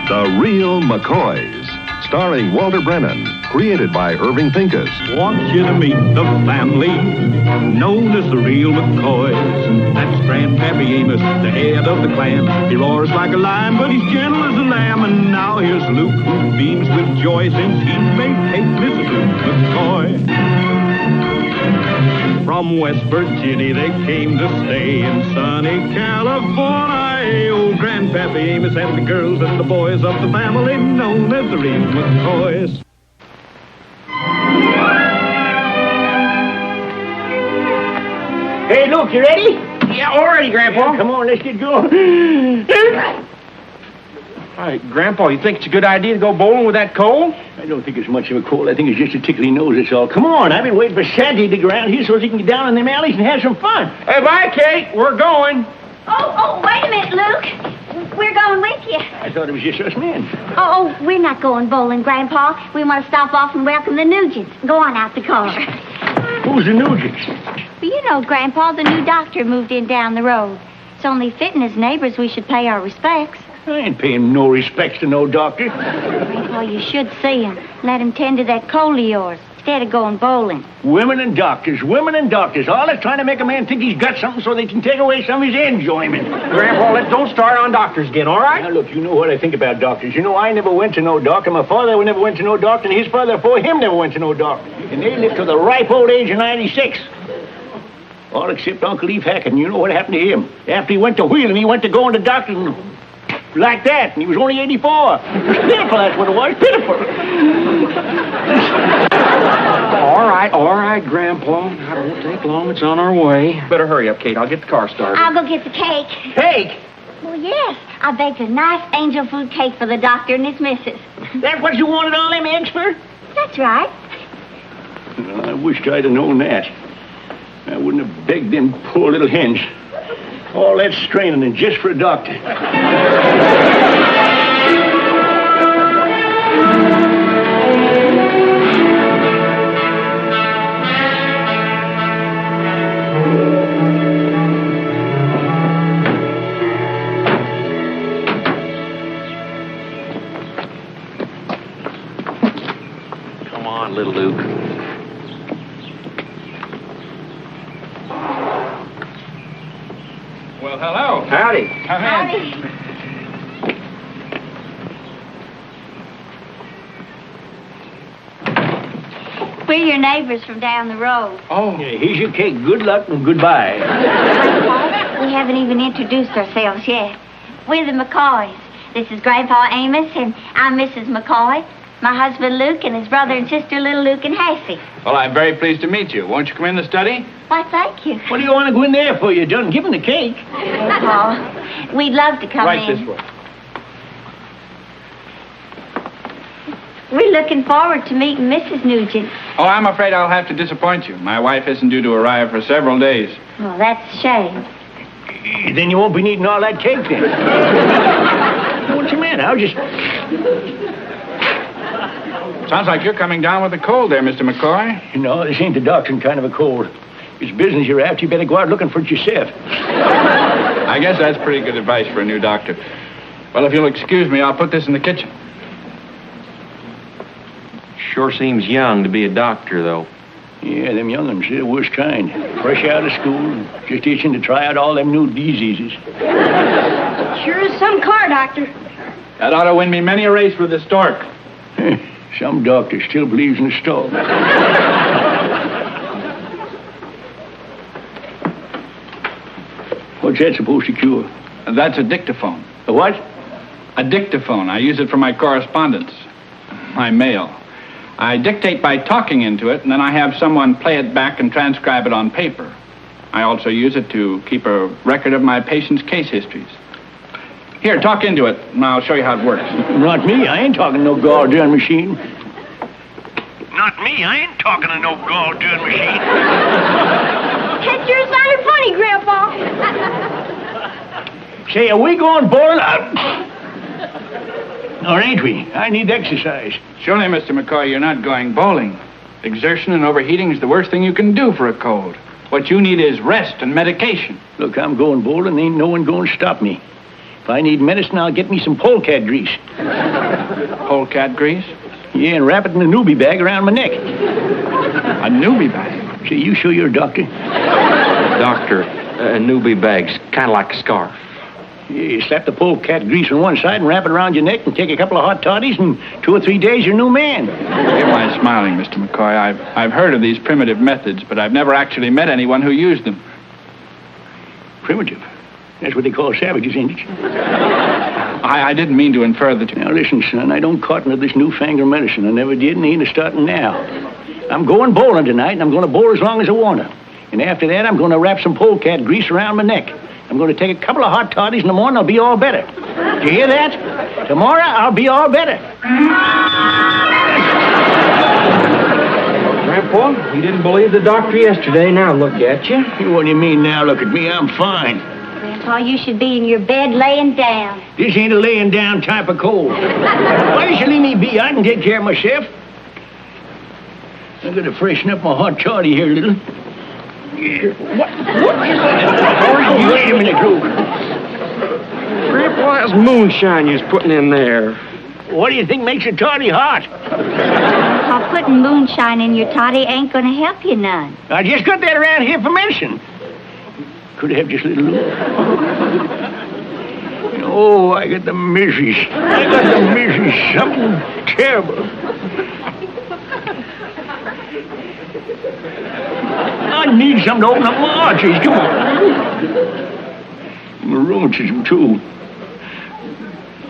The Real McCoys, starring Walter Brennan, created by Irving Pincus. Want you to meet the family known as the Real McCoys. That's Grandpappy Amos, the head of the clan. He roars like a lion, but he's gentle as a lamb. And now here's Luke, who beams with joy since he made Kate Mrs. Luke McCoy. From West Virginia they came to stay in sunny California. Oh, Grandpappy Amos and the girls and the boys of the family known as the Real McCoys. Hey, Luke, you ready? Yeah, all ready, Grandpa. Yeah, come on, let's get going. All right, Grandpa, you think it's a good idea to go bowling with that cold? I don't think it's much of a cold. I think it's just a tickly nose, that's all. Come on, I've been waiting for Sandy to go around here so he can get down in them alleys and have some fun. Hey, bye, Kate. We're going. Oh, wait a minute, Luke. We're going with you. I thought it was just us men. Oh, we're not going bowling, Grandpa. We want to stop off and welcome the Nugents. Go on out the car. Who's the Nugents? Well, you know, Grandpa, the new doctor moved in down the road. It's only fitting as neighbors we should pay our respects. I ain't paying no respects to no doctor. Grandpa, you should see him. Let him tend to that cold of yours instead of going bowling. Women and doctors. All that's trying to make a man think he's got something so they can take away some of his enjoyment. Grandpa, don't start on doctors again, all right? Now, look, you know what I think about doctors. You know, I never went to no doctor. My father never went to no doctor, and his father before him never went to no doctor. And they lived to the ripe old age of 96. All except Uncle Eve Hackett, and you know what happened to him. After he went to wheeling, he went to going to doctors and like that, and he was only 84. It was pitiful, that's what it was, pitiful. All right, Grandpa. Now, don't take long. It's on our way. Better hurry up, Kate. I'll get the car started. I'll go get the cake. Cake? Well, yes. I baked a nice angel food cake for the doctor and his missus. That's what you wanted all them eggs for? That's right. Well, I wished I'd have known that. I wouldn't have begged them poor little hens. All that straining and just for a doctor. Come on, little Luke. Well, hello. Howdy. Come in. Howdy. We're your neighbors from down the road. Oh. Yeah, here's your cake. Good luck and goodbye. We haven't even introduced ourselves yet. We're the McCoys. This is Grandpa Amos, and I'm Mrs. McCoy. My husband Luke and his brother and sister little Luke and Hassie. Well, I'm very pleased to meet you. Won't you come in the study? Why, thank you. What do you want to go in there for? You done given the cake. Oh, we'd love to come Right in. this way. We're looking forward to meeting Mrs. Nugent. Oh, I'm afraid I'll have to disappoint you. My wife isn't due to arrive for several days. Well, that's a shame. Then you won't be needing all that cake then. What's the matter? I'll just... Sounds like you're coming down with a cold there, Mr. McCoy. No, this ain't the doctrine kind of a cold. It's business you're after. You better go out looking for it yourself. I guess that's pretty good advice for a new doctor. Well, if you'll excuse me, I'll put this in the kitchen. Sure seems young to be a doctor, though. Yeah, them young'uns, they're the worst kind. Fresh out of school, just itching to try out all them new diseases. Sure is some car, Doctor. That ought to win me many a race with the stork. Some doctor still believes in the stork. What's that supposed to cure? That's a dictaphone. A what? A dictaphone. I use it for my correspondence, my mail. I dictate by talking into it, and then I have someone play it back and transcribe it on paper. I also use it to keep a record of my patients' case histories. Here, talk into it, and I'll show you how it works. Not me. I ain't talking to no goddamn machine. Not me. I ain't talking to no goddamn machine. That sure sounded funny, Grandpa. Say, are we going bowling? Or ain't we? I need exercise. Surely, Mr. McCoy, you're not going bowling. Exertion and overheating is the worst thing you can do for a cold. What you need is rest and medication. Look, I'm going bowling. Ain't no one going to stop me. If I need medicine, I'll get me some polecat grease. Polecat grease? Yeah, and wrap it in a newbie bag around my neck. A newbie bag? See, you sure you're a doctor? Doctor, a newbie bag's kind of like a scarf. Yeah, you slap the polecat grease on one side and wrap it around your neck and take a couple of hot toddies, and 2 or 3 days, you're a new man. Forgive my smiling, Mr. McCoy. I've heard of these primitive methods, but I've never actually met anyone who used them. Primitive? That's what they call savages, ain't it? I didn't mean to infer that you... Now, listen, son, I don't cotton to this newfangled medicine. I never did, and ain't starting now. I'm going bowling tonight, and I'm going to bowl as long as I want to. And after that, I'm going to wrap some polecat grease around my neck. I'm going to take a couple of hot toddies in the morning. I'll be all better. Did you hear that? Tomorrow, I'll be all better. Grandpa, you didn't believe the doctor yesterday. Now look at you. What do you mean now? Look at me. I'm fine. Grandpa, you should be in your bed laying down. This ain't a laying down type of cold. Why don't you leave me be? I can take care of myself. I'm going to freshen up my hot toddy here a little. Yeah. What is that? Oh, wait a minute, Drew. Grandpa, that's moonshine you're putting in there. What do you think makes a toddy hot? Grandpa, putting moonshine in your toddy ain't going to help you none. I just got that around here for medicine. Could I have just a little look? Oh, I got the misses. Something terrible. I need something to open up my arteries. Come on. My rheumatism, too.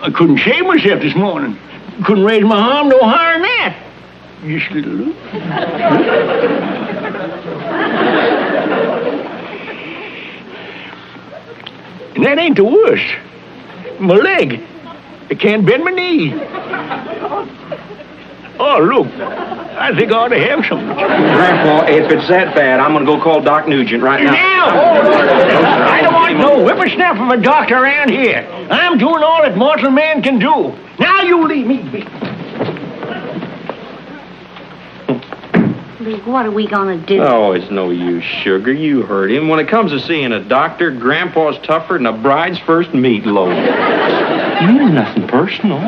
I couldn't shave myself this morning. Couldn't raise my arm no higher than that. Just a little look. And that ain't the worst. My leg. I can't bend my knee. Oh, look. I think I ought to have some. Grandpa, if it's that bad, I'm going to go call Doc Nugent right now. I don't want no whippersnapper from a doctor around here. I'm doing all that mortal man can do. Now you leave me be. Lee, what are we going to do? Oh, it's no use, sugar. You heard him. When it comes to seeing a doctor, Grandpa's tougher than a bride's first meatloaf. Nothing personal.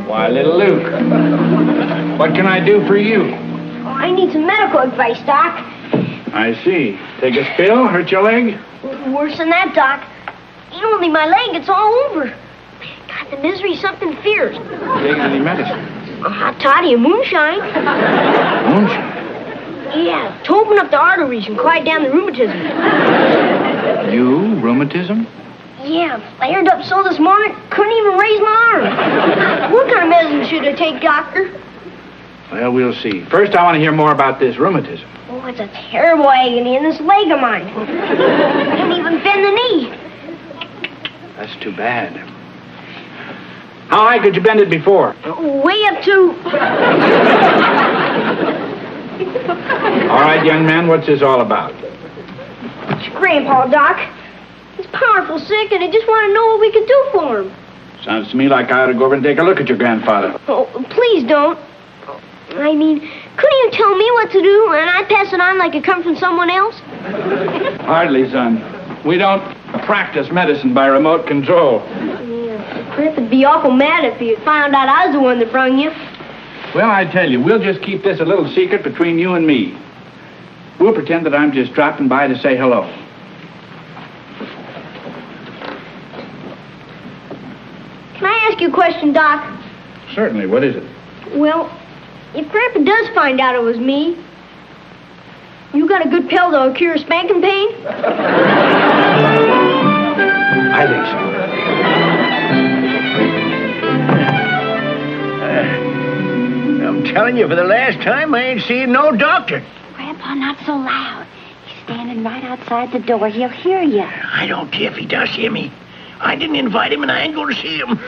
Why, little Luke, what can I do for you? I need some medical advice, Doc. I see. Take a spill, hurt your leg? Worse than that, Doc. Ain't only my leg, it's all over. God, the misery's something fierce. Taking any medicine? A hot toddy and moonshine. Moonshine? Yeah, to open up the arteries and quiet down the rheumatism. You, rheumatism? Yeah, flared up so this morning, couldn't even raise my arm. What kind of medicine should I take, Doctor? Well, we'll see. First, I want to hear more about this rheumatism. Oh, it's a terrible agony in this leg of mine. I can't even bend the knee. That's too bad. How high could you bend it before? Way up to... All right, young man, what's this all about? It's Grandpa, Doc. He's powerful sick, and I just want to know what we can do for him. Sounds to me like I ought to go over and take a look at your grandfather. Oh, please don't. I mean, couldn't you tell me what to do, and I'd pass it on like it come from someone else? Hardly, son. We don't practice medicine by remote control. Yeah, Grandpa'd be awful mad if he found out I was the one that brung you. Well, I tell you, we'll just keep this a little secret between you and me. We'll pretend that I'm just dropping by to say hello. Can I ask you a question, Doc? Certainly. What is it? Well, if Grandpa does find out it was me, you got a good pill to cure spanking pain? I think so. I'm telling you, for the last time, I ain't seen no doctor. Grandpa, not so loud. He's standing right outside the door. He'll hear you. I don't care if he does hear me. I didn't invite him, and I ain't going to see him.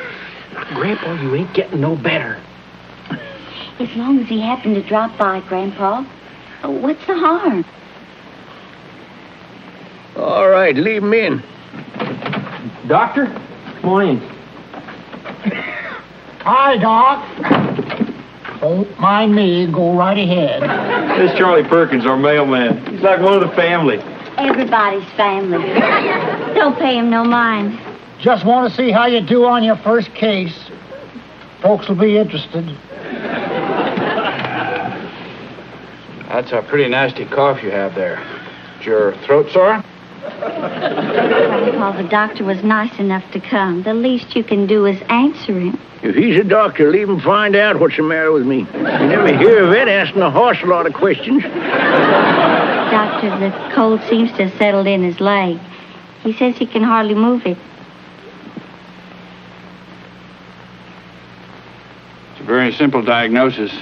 Grandpa, you ain't getting no better. As long as he happened to drop by, Grandpa. What's the harm? All right, leave him in. Doctor, come on in. Hi, Doc. Don't mind me. Go right ahead. This is Charlie Perkins, our mailman. He's like one of the family. Everybody's family. Don't pay him no mind. Just want to see how you do on your first case. Folks will be interested. That's a pretty nasty cough you have there. Is your throat sore? Grandpa, the doctor was nice enough to come. The least you can do is answer him. If he's a doctor, leave him find out what's the matter with me. You never hear of it asking a horse a lot of questions. Doctor, the cold seems to have settled in his leg. He says he can hardly move it. It's a very simple diagnosis.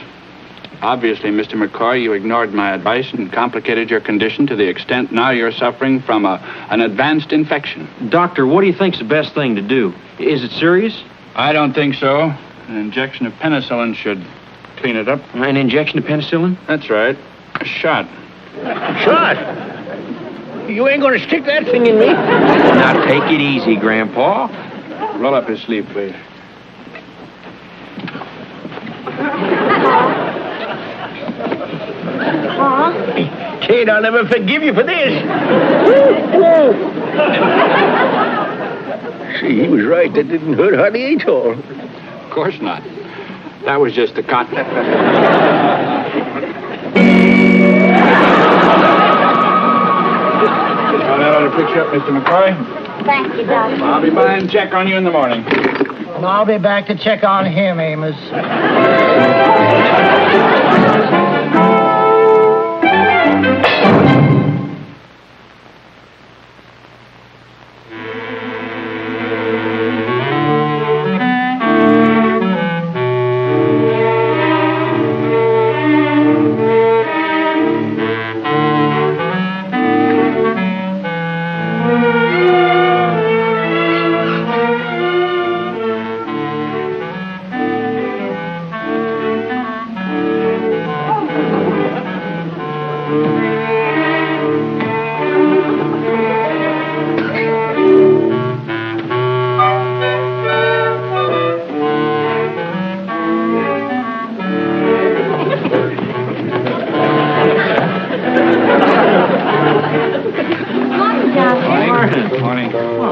Obviously, Mr. McCoy, you ignored my advice and complicated your condition to the extent now you're suffering from an advanced infection. Doctor, what do you think's the best thing to do? Is it serious? I don't think so. An injection of penicillin should clean it up. An injection of penicillin? That's right. A shot. Shot? You ain't gonna stick that thing in me? Now, take it easy, Grandpa. Roll up his sleeve, please. Kate, I'll never forgive you for this. See, he was right. That didn't hurt hardly at all. Of course not. That was just the cotton. Now, that ought to fix you up, Mr. McCoy. Thank you, Doctor. I'll be by and check on you in the morning. And I'll be back to check on him, Amos.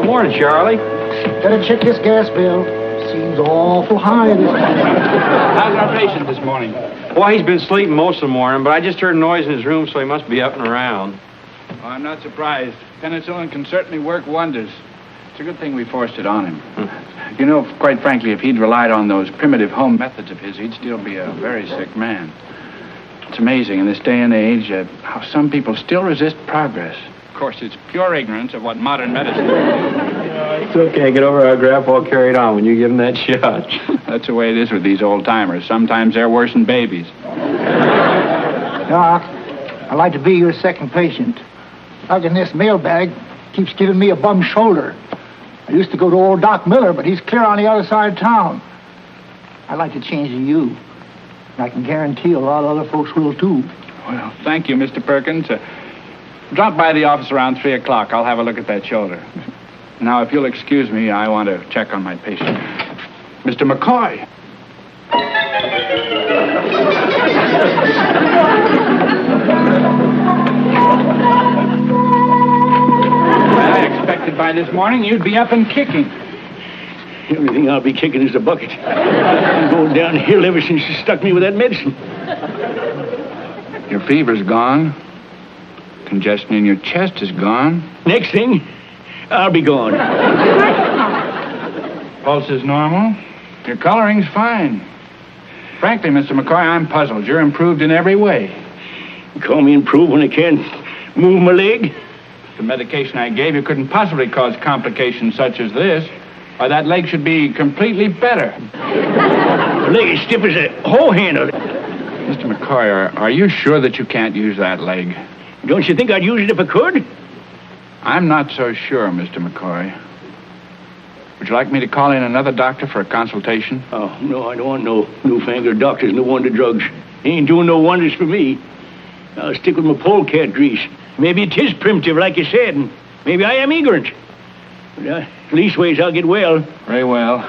Morning, Charlie. Better check this gas bill. Seems awful high this morning. How's our patient this morning? Well, he's been sleeping most of the morning, but I just heard a noise in his room, so he must be up and around. Well, I'm not surprised. Penicillin can certainly work wonders. It's a good thing we forced it on him. You know, quite frankly, if he'd relied on those primitive home methods of his, he'd still be a very sick man. It's amazing in this day and age how some people still resist progress. Of course, it's pure ignorance of what modern medicine is. It's okay. Get over how Grandpa carried on when you give him that shot. That's the way it is with these old-timers. Sometimes they're worse than babies. Doc, I'd like to be your second patient. Doc in this mailbag keeps giving me a bum shoulder. I used to go to old Doc Miller, but he's clear on the other side of town. I'd like to change to you. And I can guarantee a lot of other folks will, too. Well, thank you, Mr. Perkins. Drop by the office around 3 o'clock. I'll have a look at that shoulder. Now, if you'll excuse me, I want to check on my patient. Mr. McCoy. I expected by this morning you'd be up and kicking. The only thing I'll be kicking is the bucket. I'm going downhill ever since you stuck me with that medicine. Your fever's gone. Congestion in your chest is gone. Next thing, I'll be gone. Pulse is normal. Your coloring's fine. Frankly, Mr. McCoy, I'm puzzled. You're improved in every way. You call me improved when I can't move my leg? The medication I gave you couldn't possibly cause complications such as this. Why, that leg should be completely better. The leg is stiff as a hoe handle. Mr. McCoy, are you sure that you can't use that leg? Don't you think I'd use it if I could? I'm not so sure, Mr. McCoy. Would you like me to call in another doctor for a consultation? Oh, no, I don't want no newfangled doctors, no wonder drugs. They ain't doing no wonders for me. I'll stick with my polecat grease. Maybe it is primitive, like you said, and maybe I am ignorant. But leastways, I'll get well. Very well.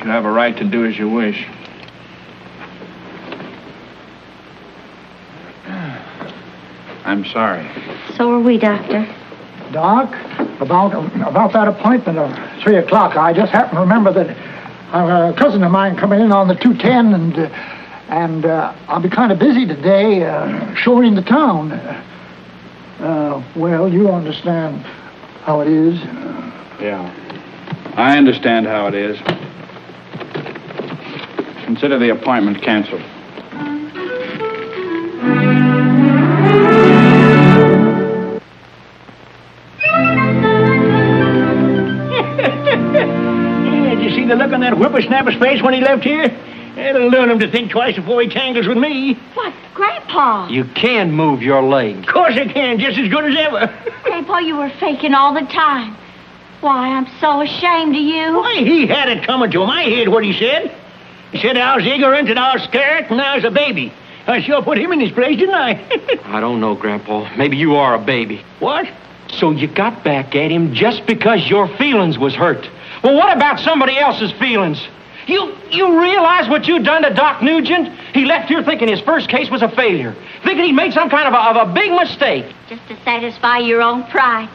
You have a right to do as you wish. I'm sorry. So are we, Doctor. Doc, about that appointment of 3 o'clock, I just happen to remember that a cousin of mine coming in on the 2:10, and I'll be kind of busy today showing the town. Well, you understand how it is. Yeah. I understand how it is. Consider the appointment canceled. Did you see the look on that whippersnapper's face when he left here? It'll learn him to think twice before he tangles with me. What, Grandpa? You can move your leg. Of course I can, just as good as ever. Grandpa, you were faking all the time. Why, I'm so ashamed of you. Why, he had it coming to him. I heard what he said. He said I was ignorant and I was scared and I was a baby. I sure put him in his place, didn't I? I don't know, Grandpa. Maybe you are a baby. What? So you got back at him just because your feelings was hurt. Well, what about somebody else's feelings? You realize what you done to Doc Nugent? He left here thinking his first case was a failure, thinking he'd made some kind of a big mistake. Just to satisfy your own pride.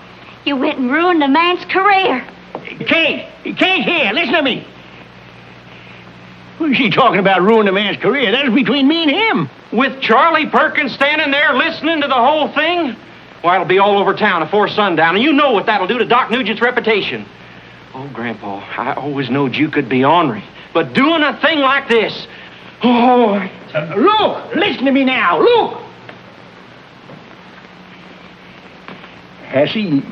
You went and ruined a man's career. Kate, here, listen to me. Who's she talking about ruining a man's career? That was between me and him. With Charlie Perkins standing there listening to the whole thing? Why, it'll be all over town before sundown, and you know what that'll do to Doc Nugent's reputation. Oh, Grandpa, I always knowed you could be ornery, but doing a thing like this, oh... Luke, listen to me now, Luke! Hassie...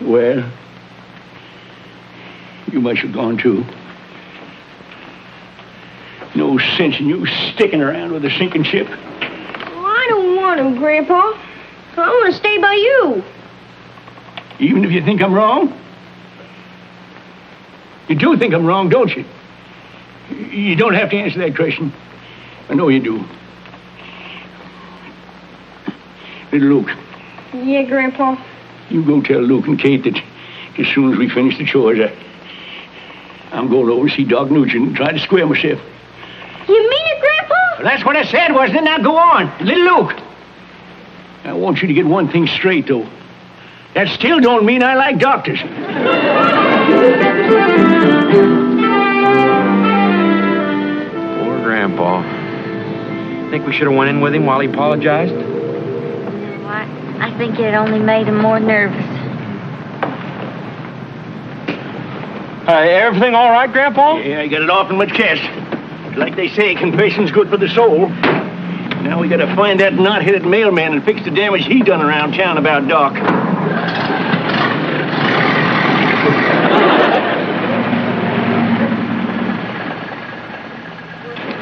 Well, you must have gone too. No sense in you sticking around with a sinking ship. I don't want him, Grandpa. I want to stay by you. Even if you think I'm wrong? You do think I'm wrong, don't you? You don't have to answer that question. I know you do. Little Luke. Yeah, Grandpa. You go tell Luke and Kate that as soon as we finish the chores, I'm going over to see Doc Nugent and try to square myself. You mean it, Grandpa? Well, that's what I said, wasn't it? Now go on. Little Luke. I want you to get one thing straight, though. That still don't mean I like doctors. Poor Grandpa. Think we should have went in with him while he apologized? I think it only made him more nervous. Everything all right, Grandpa? Yeah, I got it off in my chest. Like they say, confession's good for the soul. Now we gotta find that knot-headed mailman and fix the damage he done around town about Doc.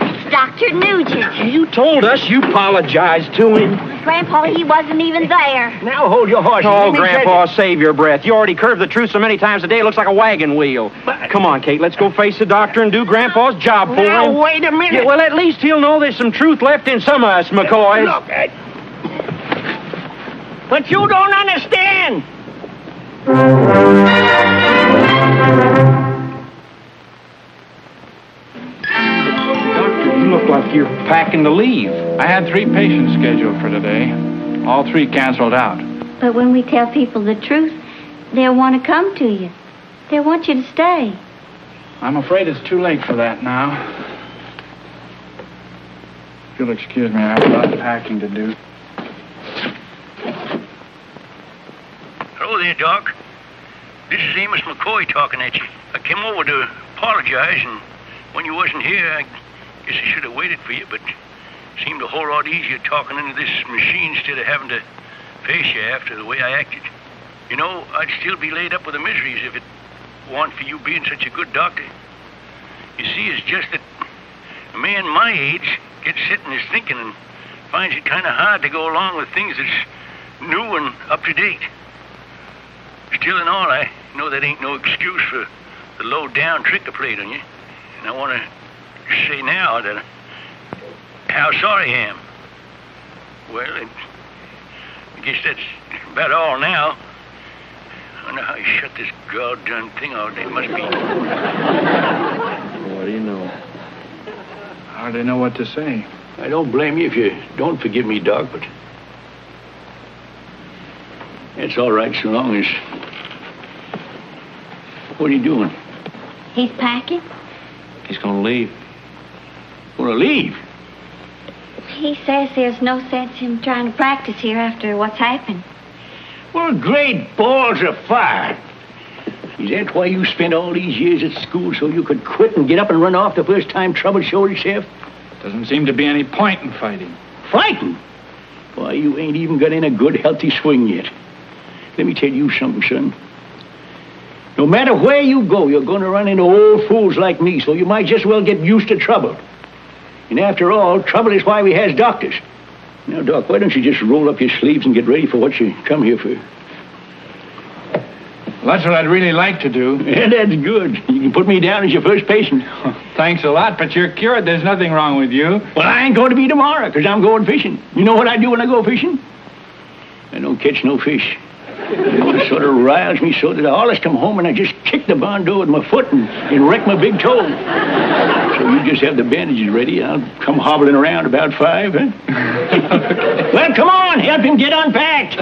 It's Dr. Nugent. You told us you apologized to him. Grandpa, he wasn't even there. Now hold your horses. Oh, Let me Grandpa, save your breath. You already curved the truth so many times a day it looks like a wagon wheel. But- Come on, Kate, let's go face the doctor and do Grandpa's job for Now, him. wait a minute. Yeah, well, at least he'll know there's some truth left in some of us, McCoys. Look, but you don't understand. Doctor, you look like you're packing to leave. I had 3 patients scheduled for today. All 3 canceled out. But when we tell people the truth, they'll want to come to you. They'll want you to stay. I'm afraid it's too late for that now. If you'll excuse me, I have a lot of packing to do. Hello there, Doc. This is Amos McCoy talking at you. I came over to apologize, and when you wasn't here, I guess I should have waited for you, but it seemed a whole lot easier talking into this machine instead of having to face you after the way I acted. You know, I'd still be laid up with the miseries if it weren't for you being such a good doctor. You see, it's just that a man my age gets set in his thinking and finds it kind of hard to go along with things that's new and up to date. Still in all, I know that ain't no excuse for the low-down trick I played on you. And I want to say now that how sorry I am. Well, I guess that's about all now. I wonder how he shut this goddamn thing out. It must be... What do you know? Hardly know what to say. I don't blame you if you don't forgive me, Doc, but... It's all right so long as... What are you doing? He's packing. He's gonna leave. Gonna leave? He says there's no sense in trying to practice here after what's happened. Well, great balls of fire. Is that why you spent all these years at school, so you could quit and get up and run off the first time trouble showed itself? Doesn't seem to be any point in fighting. Fighting? Why, you ain't even got in a good, healthy swing yet. Let me tell you something, son. No matter where you go, you're going to run into old fools like me, so you might just well get used to trouble. And after all, trouble is why we has doctors. Now, Doc, why don't you just roll up your sleeves and get ready for what you come here for? Well, that's what I'd really like to do. Yeah, that's good. You can put me down as your first patient. Thanks a lot, but you're cured. There's nothing wrong with you. Well, I ain't going to be tomorrow, because I'm going fishing. You know what I do when I go fishing? I don't catch no fish. It sort of riles me so that I always come home and I just kick the barn door with my foot and wreck my big toe. So you just have the bandages ready. I'll come hobbling around about 5, huh? Well, come on, help him get unpacked.